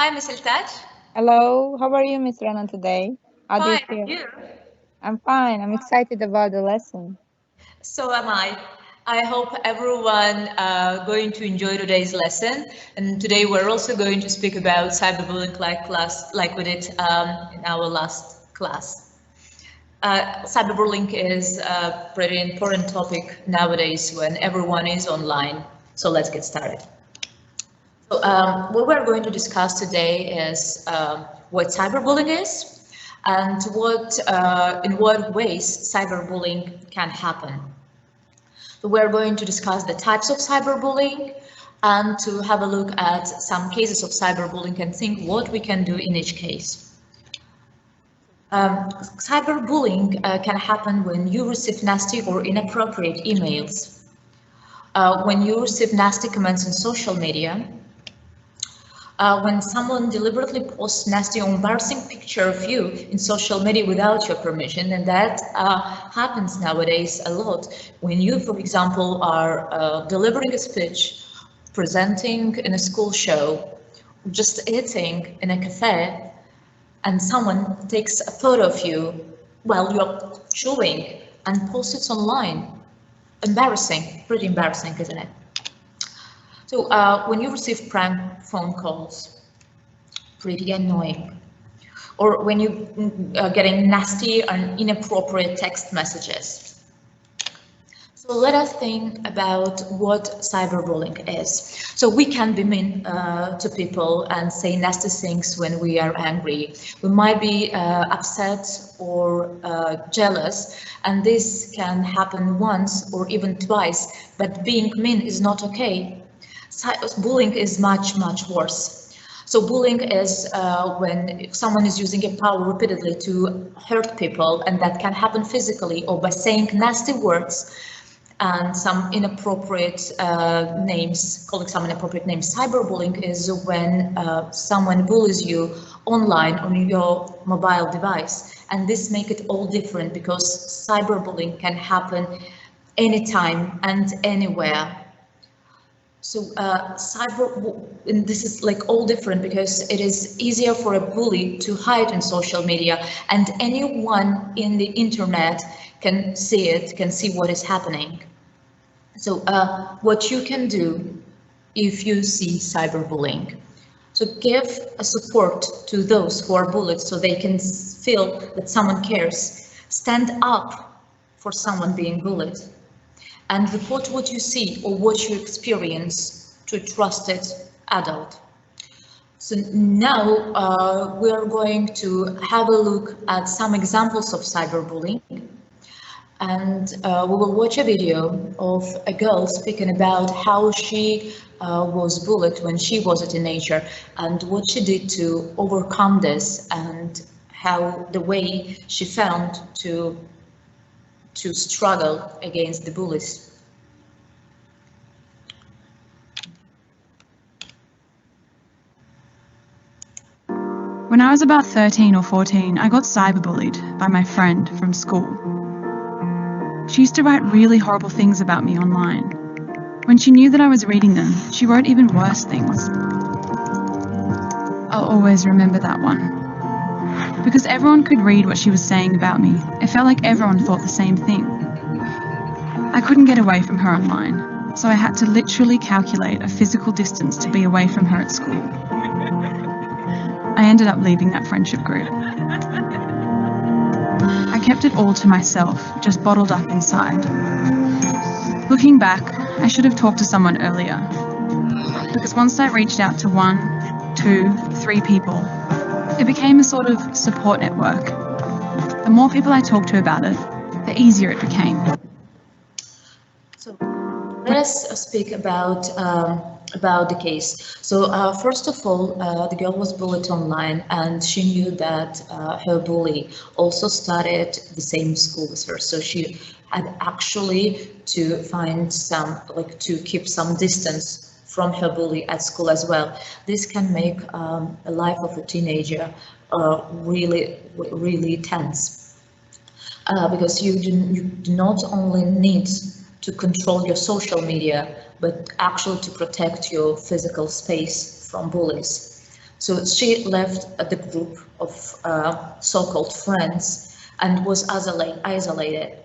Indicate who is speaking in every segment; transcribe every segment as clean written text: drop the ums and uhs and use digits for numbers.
Speaker 1: Hi, Miss Eltaj.
Speaker 2: Hello, how are you, Miss Rena, today? How do you
Speaker 1: Fine, and
Speaker 2: feel?
Speaker 1: you?
Speaker 2: I'm fine. I'm excited about the lesson.
Speaker 1: So am I. I hope everyone going to enjoy today's lesson. And today we're also going to speak about cyberbullying like we did in our last class. Cyberbullying is a pretty important topic nowadays when everyone is online. So let's get started. So what we're going to discuss today is what cyberbullying is and in what ways cyberbullying can happen. So we're going to discuss the types of cyberbullying and to have a look at some cases of cyberbullying and think what we can do in each case. Cyberbullying can happen when you receive nasty or inappropriate emails, when you receive nasty comments on social media, when someone deliberately posts nasty or embarrassing picture of you in social media without your permission, and that happens nowadays a lot. When you, for example, are delivering a speech, presenting in a school show, just eating in a cafe, and someone takes a photo of you while you're chewing and posts it online. Embarrassing, pretty embarrassing, isn't it? So when you receive prank phone calls, pretty annoying. Or when you are getting nasty and inappropriate text messages. So let us think about what cyberbullying is. So we can be mean to people and say nasty things when we are angry. We might be upset or jealous, and this can happen once or even twice, but being mean is not okay. Bullying is much worse. So bullying is when someone is using a power repeatedly to hurt people, and that can happen physically or by saying nasty words and some inappropriate names, calling some inappropriate names. Cyberbullying is when someone bullies you online on your mobile device, and this makes it all different because cyberbullying can happen anytime and anywhere. So and this is like all different because it is easier for a bully to hide in social media, and anyone in the internet can see it, can see what is happening. So what you can do if you see cyberbullying. So give a support to those who are bullied so they can feel that someone cares. Stand up for someone being bullied. And report what you see or what you experience to a trusted adult. So now we are going to have a look at some examples of cyberbullying, and we will watch a video of a girl speaking about how she was bullied when she was a teenager and what she did to overcome this, and how the way she found to struggle against the bullies.
Speaker 3: When I was about 13 or 14, I got cyberbullied by my friend from school. She used to write really horrible things about me online. When she knew that I was reading them, she wrote even worse things. I'll always remember that one. Because everyone could read what she was saying about me, it felt like everyone thought the same thing. I couldn't get away from her online, so I had to literally calculate a physical distance to be away from her at school. I ended up leaving that friendship group. I kept it all to myself, just bottled up inside. Looking back, I should have talked to someone earlier, because once I reached out to 1, 2, 3 people, it became a sort of support network. The more people I talked to about it, the easier it became.
Speaker 1: So let us speak about the case. So first of all, the girl was bullied online, and she knew that her bully also studied the same school as her. So she had actually to find to keep some distance from her bully at school as well. This can make a life of a teenager really tense, because you do not only need to control your social media, but actually to protect your physical space from bullies. So she left the group of so-called friends and was isolated.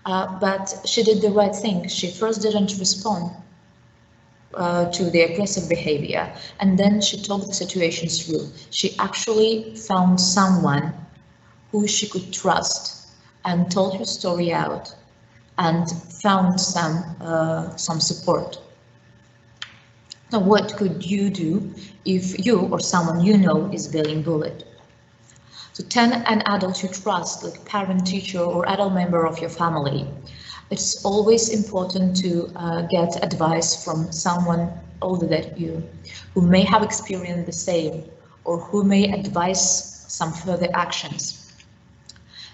Speaker 1: But she did the right thing. She first didn't respond to the aggressive behavior, and then she talked the situation through. She actually found someone who she could trust and told her story out and found some support. Now, what could you do if you or someone you know is being bullied? So tell an adult you trust, like parent, teacher, or adult member of your family. It's always important to get advice from someone older than you, who may have experienced the same, or who may advise some further actions.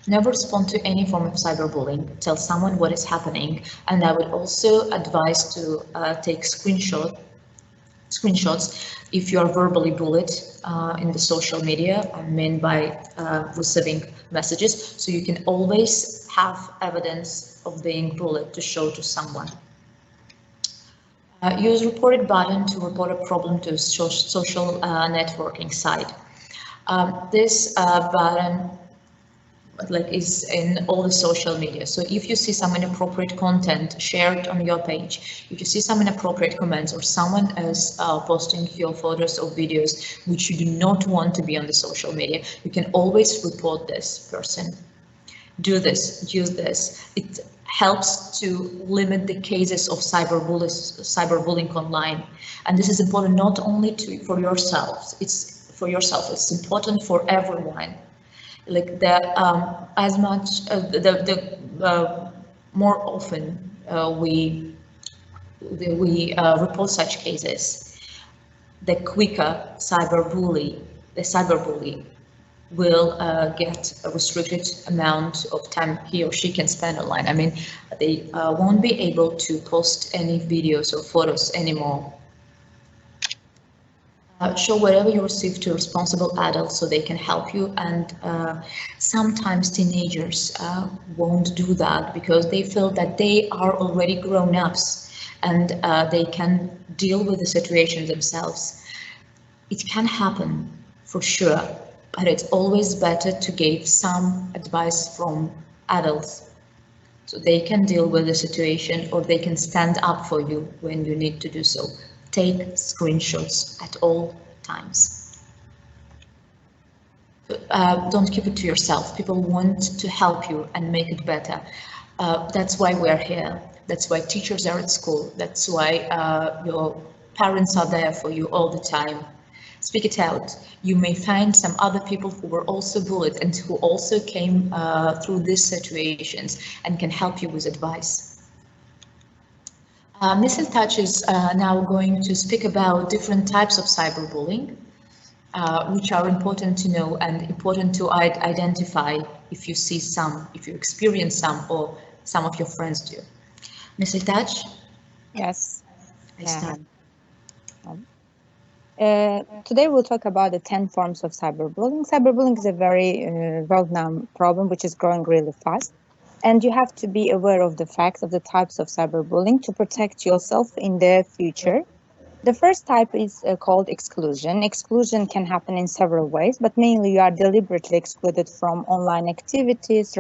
Speaker 1: Never respond to any form of cyberbullying. Tell someone what is happening, and I would also advise to take screenshots if you are verbally bullied in the social media, I mean by receiving messages, so you can always have evidence of being bullied to show to someone. Use reported button to report a problem to a social networking site. This button is in all the social media. So if you see some inappropriate content shared on your page, if you see some inappropriate comments, or someone is posting your photos or videos which you do not want to be on the social media, you can always report this person. Do this, use this. It helps to limit the cases of cyberbullying online. And this is important not only for yourself, it's important for everyone. Like as much more often we report such cases, the quicker the cyberbully will get a restricted amount of time he or she can spend online. I mean, they won't be able to post any videos or photos anymore. Show whatever you receive to responsible adults so they can help you, and sometimes teenagers won't do that because they feel that they are already grown-ups and they can deal with the situation themselves. It can happen for sure, but it's always better to give some advice from adults so they can deal with the situation, or they can stand up for you when you need to do so. Take screenshots at all times. Don't keep it to yourself. People want to help you and make it better. That's why we're here. That's why teachers are at school. That's why your parents are there for you all the time. Speak it out. You may find some other people who were also bullied and who also came through these situations and can help you with advice. Ms. Eltaj is now going to speak about different types of cyberbullying, which are important to know and important to identify if you see some, if you experience some, or some of your friends do. Ms. Eltaj?
Speaker 2: Yes.
Speaker 1: I start.
Speaker 2: Today we'll talk about the 10 forms of cyberbullying. Cyberbullying is a very well-known problem which is growing really fast. And you have to be aware of the facts of the types of cyberbullying to protect yourself in the future. The first type is called exclusion. Exclusion can happen in several ways, but mainly you are deliberately excluded from online activities,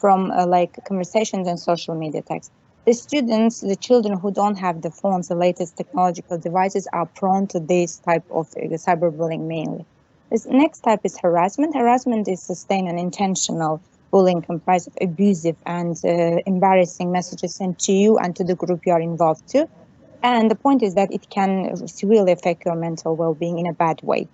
Speaker 2: from like conversations and social media texts. The children who don't have the phones, the latest technological devices, are prone to this type of cyberbullying mainly. This next type is harassment. Harassment is sustained and intentional bullying comprised of abusive and embarrassing messages sent to you and to the group you are involved to. And the point is that it can really affect your mental well-being in a bad way.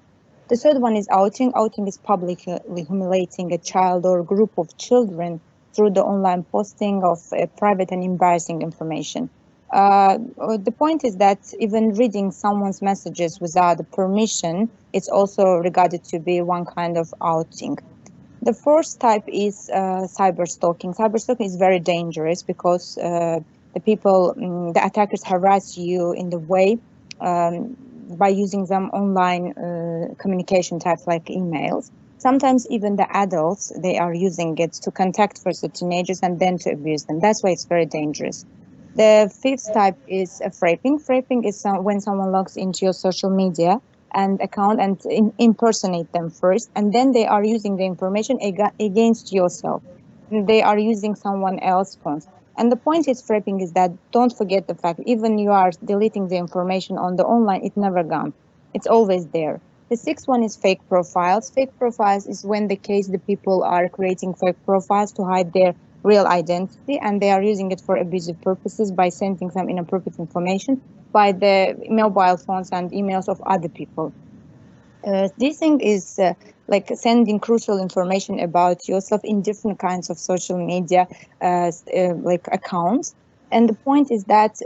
Speaker 2: The third one is outing. Outing is publicly humiliating a child or a group of children through the online posting of private and embarrassing information. The point is that even reading someone's messages without the permission, it's also regarded to be one kind of outing. The fourth type is cyberstalking. Cyberstalking is very dangerous because the attackers harass you in the way by using some online communication types like emails. Sometimes even the adults, they are using it to contact first the teenagers and then to abuse them. That's why it's very dangerous. The fifth type is FRAPING. FRAPING is when someone logs into your social media and account and impersonate them first, and then they are using the information against yourself. They are using someone else's phones. And the point is frapping is that don't forget the fact, even you are deleting the information on the online, it's never gone. It's always there. The sixth one is fake profiles. Fake profiles is when the people are creating fake profiles to hide their real identity, and they are using it for abusive purposes by sending some inappropriate information by the mobile phones and emails of other people. This thing is like sending crucial information about yourself in different kinds of social media like accounts. And the point is that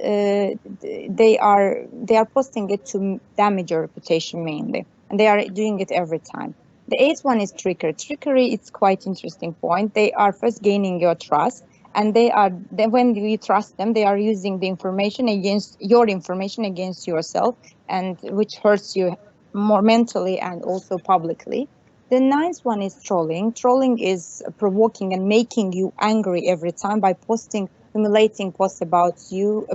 Speaker 2: they are posting it to damage your reputation mainly, and they are doing it every time. The eighth one is trickery. Trickery, it's quite interesting point. They are first gaining your trust, and when you trust them, they are using the information against yourself, and which hurts you more mentally and also publicly. The ninth one is trolling. Trolling is provoking and making you angry every time by posting humiliating posts about you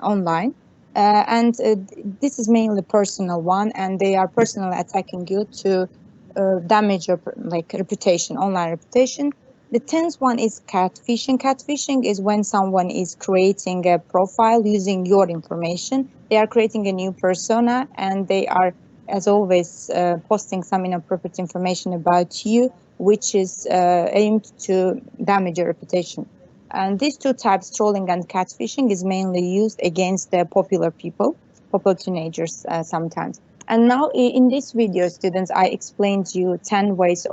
Speaker 2: online. This is mainly personal one, and they are personally attacking you to damage your reputation, online reputation. The 10th one is catfishing. Catfishing is when someone is creating a profile using your information. They are creating a new persona, and they are, as always, posting some inappropriate information about you, which is aimed to damage your reputation. And these two types, trolling and catfishing, is mainly used against the popular teenagers sometimes. And now in this video, students, I explained you 10 types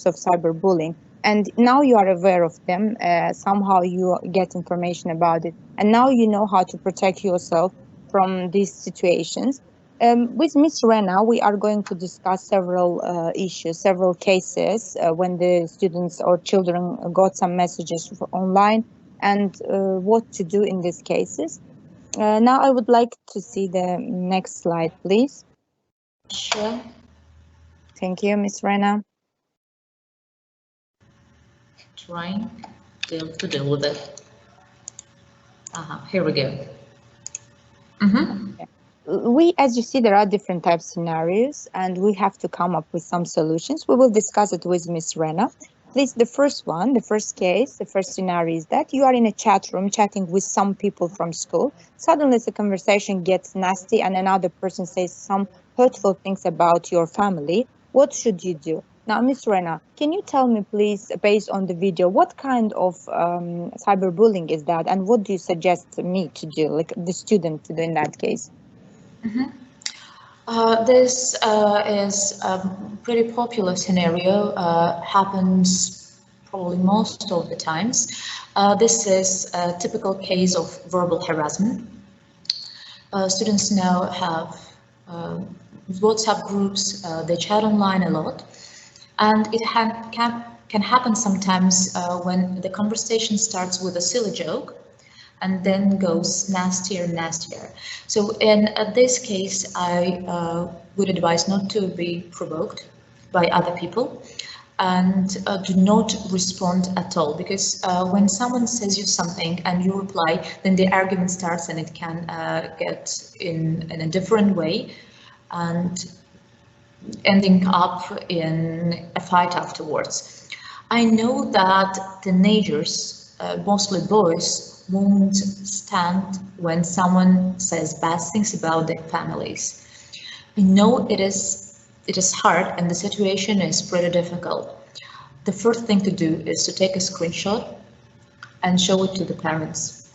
Speaker 2: of cyberbullying. And now you are aware of them. Somehow you get information about it. And now you know how to protect yourself from these situations. With Miss Rena, we are going to discuss several issues, several cases when the students or children got some messages online, and what to do in these cases. Now I would like to see the next slide, please.
Speaker 1: Sure.
Speaker 2: Thank you, Miss Rena.
Speaker 1: Trying to deal with it. Here we go.
Speaker 2: As you see, there are different types of scenarios, and we have to come up with some solutions. We will discuss it with Miss Rena. Please, the first scenario is that you are in a chat room chatting with some people from school. Suddenly the conversation gets nasty and another person says some hurtful things about your family. What should you do? Now, Ms. Rena, can you tell me, please, based on the video, what kind of cyberbullying is that, and what do you suggest me to do, like the student to do in that case?
Speaker 1: This is a pretty popular scenario, happens probably most of the times. This is a typical case of verbal harassment. Students now have WhatsApp groups, they chat online a lot, and it can happen sometimes when the conversation starts with a silly joke and then goes nastier and nastier. So in this case, I would advise not to be provoked by other people, and do not respond at all, because when someone says you something and you reply, then the argument starts and it can get in a different way and ending up in a fight afterwards. I know that teenagers, mostly boys, won't stand when someone says bad things about their families. I know it is hard and the situation is pretty difficult. The first thing to do is to take a screenshot and show it to the parents.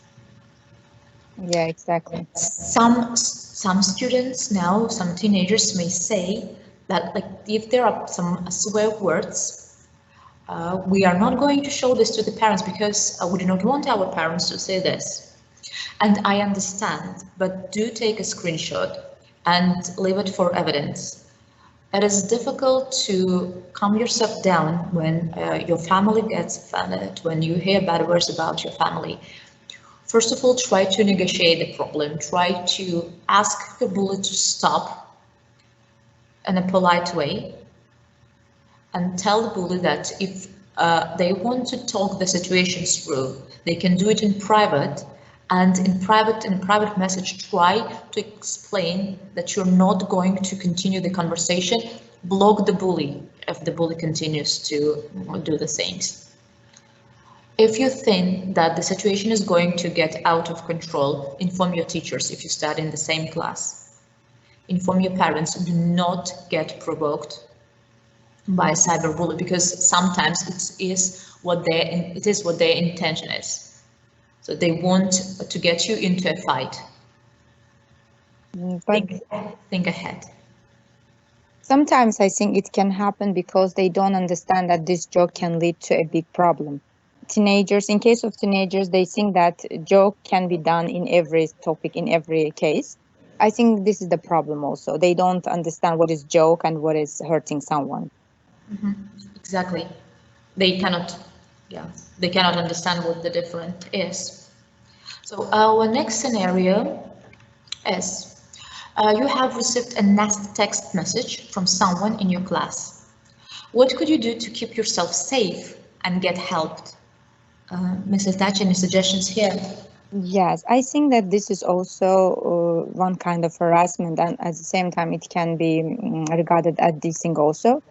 Speaker 2: Yeah, exactly.
Speaker 1: Some students now, some teenagers may say that, like, if there are some swear words, we are not going to show this to the parents because we do not want our parents to say this. And I understand, but do take a screenshot and leave it for evidence. It is difficult to calm yourself down when your family gets offended, when you hear bad words about your family. First of all, try to negotiate the problem. Try to ask the bully to stop in a polite way, and tell the bully that if they want to talk the situation through, they can do it in private, And in a private message, try to explain that you're not going to continue the conversation. Block the bully if the bully continues to do the things. If you think that the situation is going to get out of control, inform your teachers if you study in the same class. Inform your parents. Do not get provoked by cyberbullying, because sometimes it is what their intention is. So they want to get you into a fight.
Speaker 2: But
Speaker 1: think ahead.
Speaker 2: Sometimes I think it can happen because they don't understand that this joke can lead to a big problem. Teenagers, in case of teenagers, they think that joke can be done in every topic, in every case. I think this is the problem also. They don't understand what is joke and what is hurting someone.
Speaker 1: Exactly. They cannot understand what the difference is. So our next scenario is you have received a nasty text message from someone in your class. What could you do to keep yourself safe and get helped? Ms. Eltaj, any suggestions here?
Speaker 2: Yes, I think that this is also one kind of harassment, and at the same time it can be regarded as dissing also.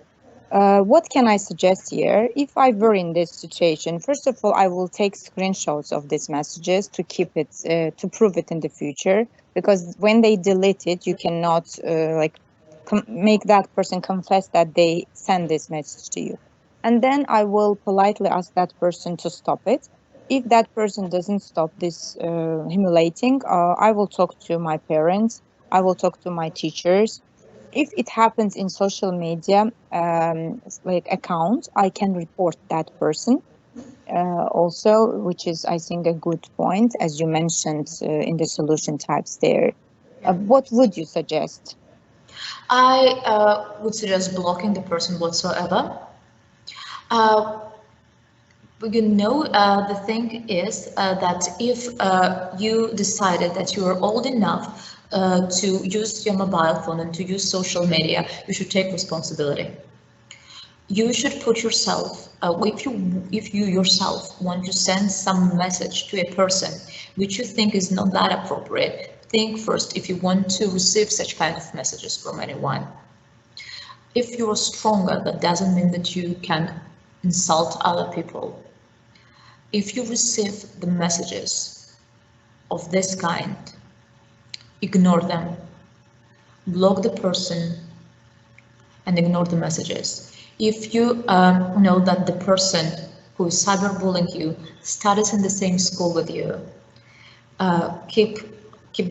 Speaker 2: What can I suggest here? If I were in this situation, first of all, I will take screenshots of these messages to keep it, to prove it in the future, because when they delete it, you cannot make that person confess that they send this message to you. And then I will politely ask that person to stop it. If that person doesn't stop this humiliating, I will talk to my parents, I will talk to my teachers. If it happens in social media account, I can report that person also, which is, I think, a good point, as you mentioned in the solution types there. What would you suggest?
Speaker 1: I would suggest blocking the person whatsoever. The thing is that if you decided that you are old enough to use your mobile phone and to use social media, you should take responsibility. You should put yourself, if you yourself want to send some message to a person which you think is not that appropriate, think first if you want to receive such kind of messages from anyone. If you are stronger, that doesn't mean that you can insult other people. If you receive the messages of this kind, ignore them, block the person and ignore the messages. If you know that the person who is cyberbullying you studies in the same school with you, keep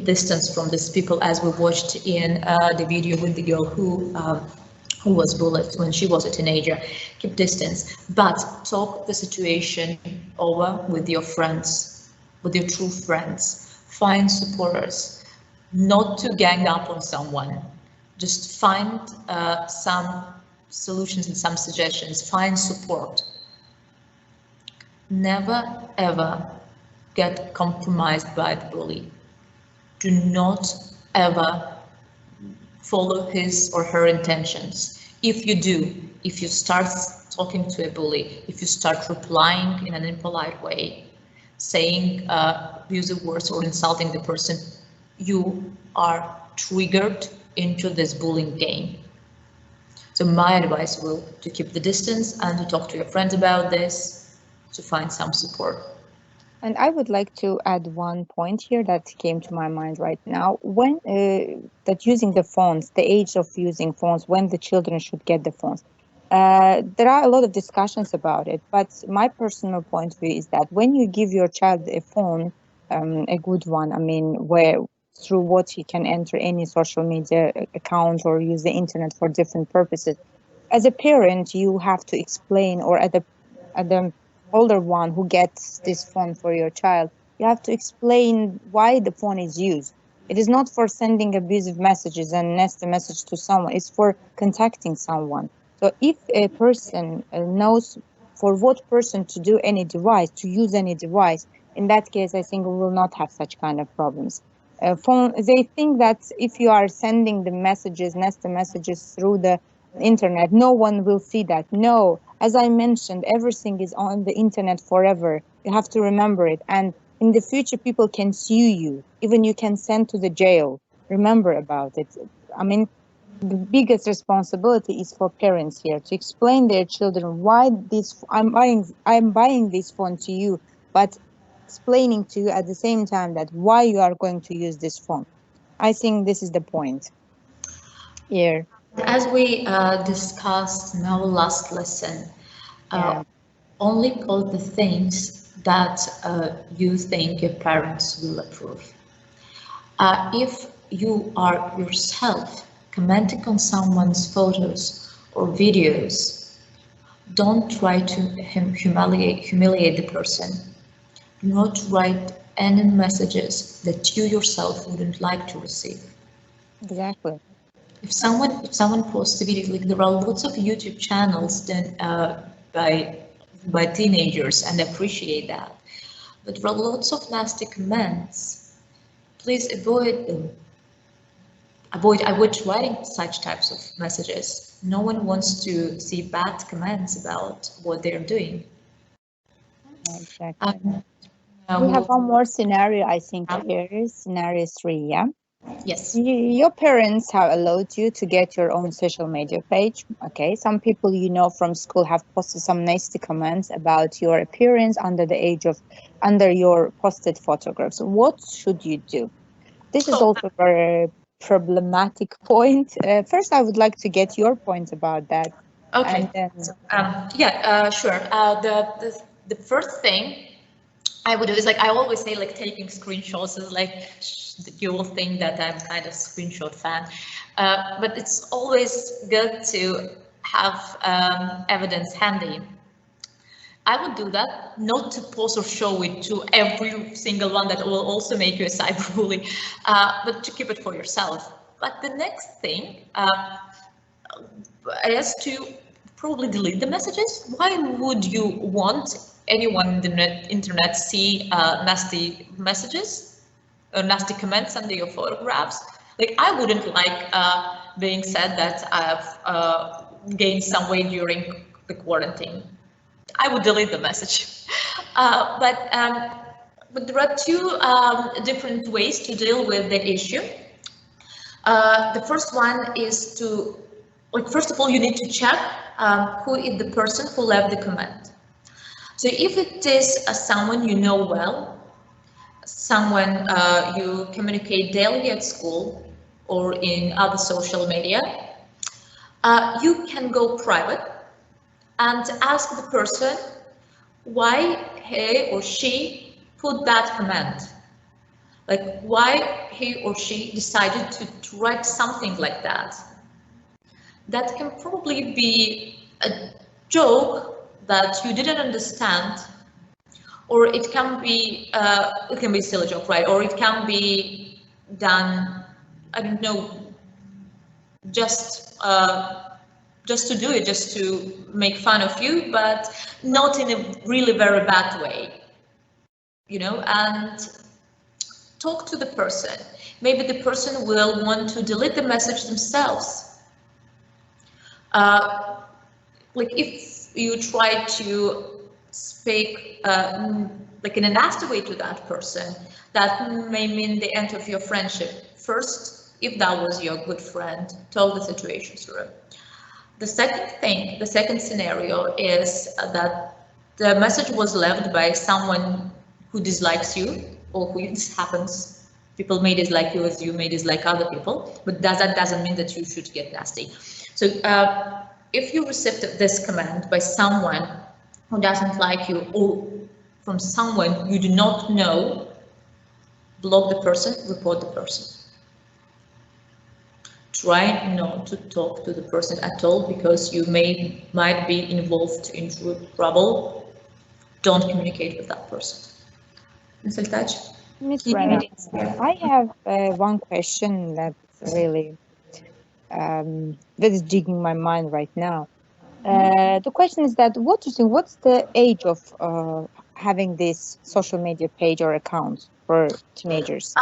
Speaker 1: distance from these people, as we watched in the video with the girl who was bullied when she was a teenager. Keep distance, but talk the situation over with your friends, with your true friends. Find supporters, not to gang up on someone. Just find some solutions and some suggestions. Find support. Never ever get compromised by the bully. Do not ever follow his or her intentions. If you do, if you start talking to a bully, if you start replying in an impolite way, saying abusive words or insulting the person, you are triggered into this bullying game. So my advice will to keep the distance and to talk to your friends about this, to find some support.
Speaker 2: And I would like to add one point here that came to my mind right now. When that using the phones, the age of using phones, when the children should get the phones. There are a lot of discussions about it, but my personal point of view is that when you give your child a phone, a good one, I mean, where through what he can enter any social media account or use the internet for different purposes, as a parent, you have to explain, or at the older one who gets this phone for your child, you have to explain why the phone is used. It is not for sending abusive messages and nasty message to someone, it's for contacting someone. So if a person knows for what person to do any device, to use any device, in that case, I think we will not have such kind of problems. They think that if you are sending the messages, nasty messages through the internet, no one will see that. No, as I mentioned, everything is on the internet forever. You have to remember it. And In the future, people can sue you. Even you can send to the jail. Remember about it. I mean, the biggest responsibility is for parents here to explain their children why this I'm buying this phone to you, but explaining to you at the same time that why you are going to use this phone. I think this is the point here.
Speaker 1: As we discussed in our last lesson,
Speaker 2: Yeah.
Speaker 1: only post the things that you think your parents will approve. If you are yourself commenting on someone's photos or videos, don't try to humiliate the person. Do not write any messages that you yourself wouldn't like to receive.
Speaker 2: Exactly.
Speaker 1: If someone posts a video, like there are lots of YouTube channels done by teenagers, and I appreciate that. But there are lots of nasty comments. Please avoid them. Avoid writing such types of messages. No one wants to see bad comments about what they're doing.
Speaker 2: Exactly. We have one more scenario, I think, here is scenario 3, yeah?
Speaker 1: Yes.
Speaker 2: Your parents have allowed you to get your own social media page. Okay, some people you know from school have posted some nasty comments about your appearance under your posted photographs. What should you do? This is also a very problematic point. First, I would like to get your point about that.
Speaker 1: Okay.
Speaker 2: And then,
Speaker 1: Sure. The first thing I would do is, like I always say, like taking screenshots is like, you will think that I'm kind of screenshot fan, but it's always good to have evidence handy. I would do that, not to post or show it to every single one that will also make you a cyberbully, but to keep it for yourself. But the next thing is to probably delete the messages. Why would you want anyone in the internet see nasty messages or nasty comments under your photographs? Like, I wouldn't like being said that I've gained some weight during the quarantine. I would delete the message. But there are two different ways to deal with the issue. The first one is to, like, first of all, you need to check who is the person who left the comment. So if it is someone you know well, someone you communicate daily at school or in other social media, you can go private and ask the person why he or she put that comment. Like, why he or she decided to write something like that. That can probably be a joke that you didn't understand, or it can be a silly joke, right? Or it can be done, I don't know, just to do it, just to make fun of you, but not in a really very bad way, you know. And talk to the person. Maybe the person will want to delete the message themselves. Like, if you try to speak like in a nasty way to that person, that may mean the end of your friendship. First, if that was your good friend, tell the situation through. The second scenario is that the message was left by someone who dislikes you, or who, this happens, people may dislike you as you may dislike other people, but that doesn't mean that you should get nasty. So if you received this comment by someone who doesn't like you, or from someone you do not know, block the person, report the person. Try not to talk to the person at all, because you might be involved in trouble. Don't communicate with that person. Ms. Eltaj?
Speaker 2: Ms. Rena, I have one question that really that is digging my mind right now. The question is that, what do you think, what's the age of having this social media page or account for teenagers?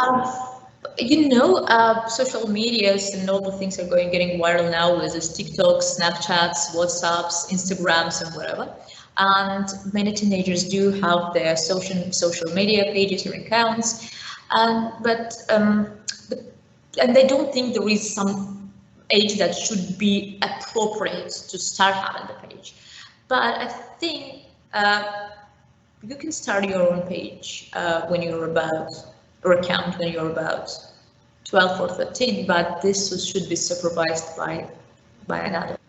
Speaker 1: You know, social medias and all the things are getting viral now, with this TikToks, Snapchats, WhatsApps, Instagrams, and whatever. and many teenagers do have their social media pages or accounts, and they don't think there is some age that should be appropriate to start having the page. But I think you can start your own page when you're about, or account when you're about 12 or 13, but this should be supervised by an adult.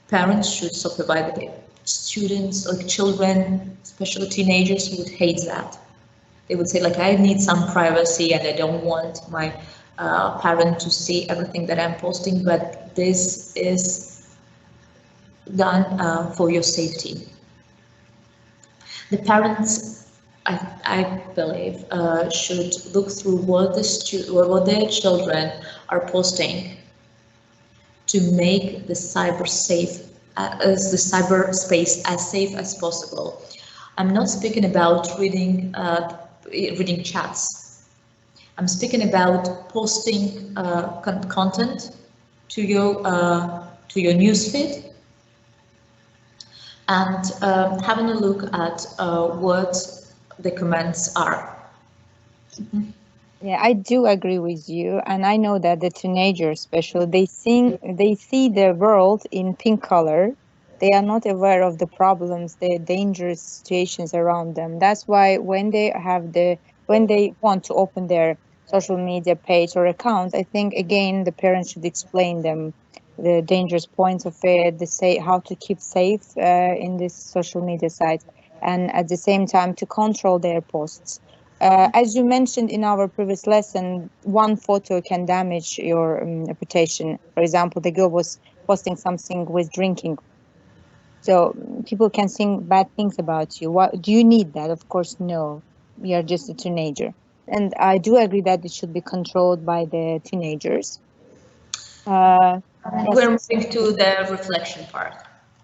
Speaker 1: Parents should supervise the students or children, especially teenagers, who would hate that. They would say, like, I need some privacy and I don't want my parent to see everything that I'm posting, but this is done for your safety. The parents, I believe, should look through what their children are posting to make the cyberspace as safe as possible. I'm not speaking about reading chats. I'm speaking about posting content to your newsfeed and having a look at what the comments are. Mm-hmm.
Speaker 2: Yeah, I do agree with you, and I know that the teenagers, especially, they see the world in pink color. They are not aware of the problems, the dangerous situations around them. That's why when they want to open their social media page or account, I think again the parents should explain them the dangerous points of it, how to keep safe in this social media site, and at the same time to control their posts. As you mentioned in our previous lesson, one photo can damage your reputation. For example, the girl was posting something with drinking. So people can think bad things about you. What do you need that? Of course, no. You're just a teenager. And I do agree that it should be controlled by the teenagers.
Speaker 1: Yes. We're moving to the reflection part.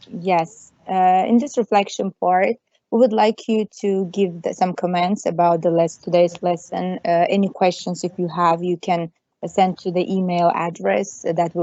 Speaker 2: Yes. In this reflection part, we would like you to give some comments about today's lesson. Any questions, if you have, you can send to the email address that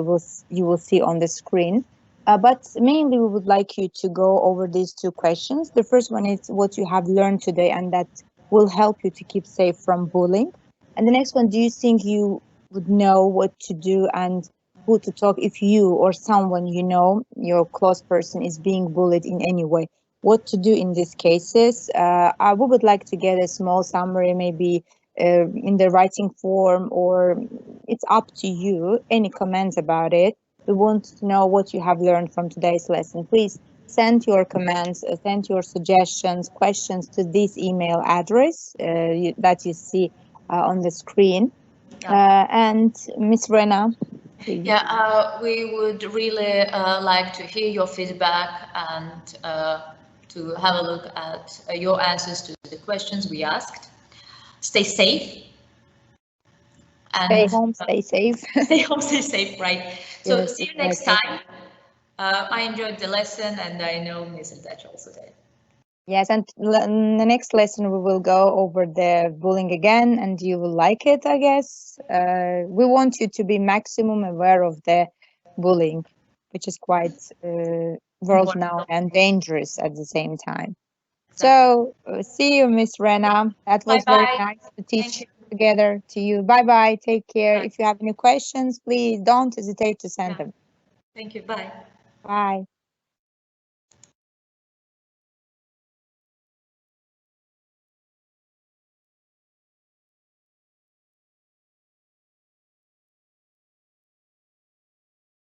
Speaker 2: you will see on the screen. But mainly, we would like you to go over these two questions. The first one is what you have learned today, and that will help you to keep safe from bullying. And the next one, do you think you would know what to do and who to talk if you or someone you know, your close person, is being bullied in any way? What to do in these cases? We would like to get a small summary, maybe in the writing form, or it's up to you. Any comments about it? We want to know what you have learned from today's lesson. Please send your comments, send your suggestions, questions to this email address that you see on the screen. Yeah. And Miss Rena, please.
Speaker 1: Yeah, we would really like to hear your feedback and to have a look at your answers to the questions we asked. Stay safe. And
Speaker 2: stay home, stay safe.
Speaker 1: Stay home, stay safe, right? So yes, see you next time. I enjoyed the lesson, and I know Ms. Eltaj also did.
Speaker 2: Yes, and in the next lesson we will go over the bullying again, and you will like it, I guess. We want you to be maximum aware of the bullying, which is quite world now and dangerous at the same time. Exactly. So see you, Miss Rena. That was very nice to teach together to you. Bye-bye. Take care. Bye. If you have any questions, please don't hesitate to send them.
Speaker 1: Thank you. Bye.
Speaker 2: Bye.